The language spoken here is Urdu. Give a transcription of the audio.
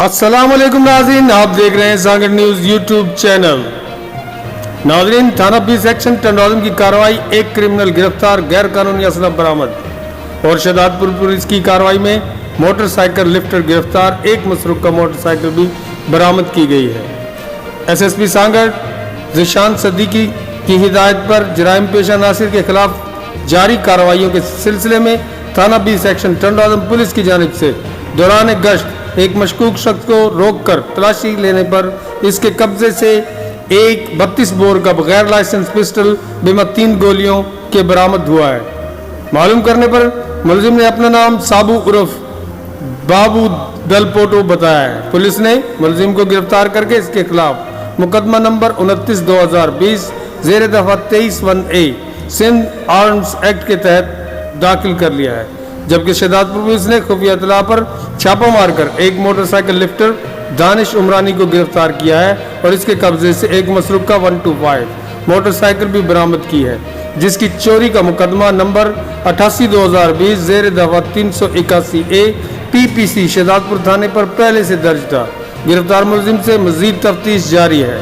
السلام علیکم ناظرین، آپ دیکھ رہے ہیں زانگڑ نیوز یوٹیوب چینل۔ ناظرین، تھانہ بی سیکشن ٹنڈوالم کی کارروائی، ایک کرمنل گرفتار، غیر قانونی اسلحہ برآمد۔ اور شہزاد پور پولیس کی کارروائی میں موٹر سائیکل لفٹر گرفتار، ایک مسروقہ موٹر سائیکل بھی برآمد کی گئی ہے۔ S S P Sanghar Zeeshan Siddiqui کی ہدایت پر جرائم پیشہ عناصر کے خلاف جاری کارروائیوں کے سلسلے میں تھانہ بی سیکشن ٹنڈوالم پولیس کی جانب سے دوران گشت ایک مشکوک شخص کو روک کر تلاشی لینے پر اس کے قبضے سے ایک 32 بور کا بغیر لائسنس پسٹل بما 3 گولیوں کے برآمد ہوا ہے۔ معلوم کرنے پر ملزم نے اپنا نام سابو عرف بابو دل پوٹو بتایا ہے۔ پولیس نے ملزم کو گرفتار کر کے اس کے خلاف مقدمہ نمبر 29/2020 زیر دفعہ 23(1)A سندھ آرمز ایکٹ کے تحت داخل کر لیا ہے، جبکہ شہزاد پور پولیس نے خفیہ اطلاع پر چھاپہ مار کر ایک موٹر سائیکل لفٹر دانش عمرانی کو گرفتار کیا ہے اور اس کے قبضے سے ایک مسروقہ 125 موٹر سائیکل بھی برآمد کی ہے، جس کی چوری کا مقدمہ نمبر 88/2020 زیر دفعہ 381A PPC شہزاد پور تھانے پر پہلے سے درج تھا۔ گرفتار ملزم سے مزید تفتیش جاری ہے۔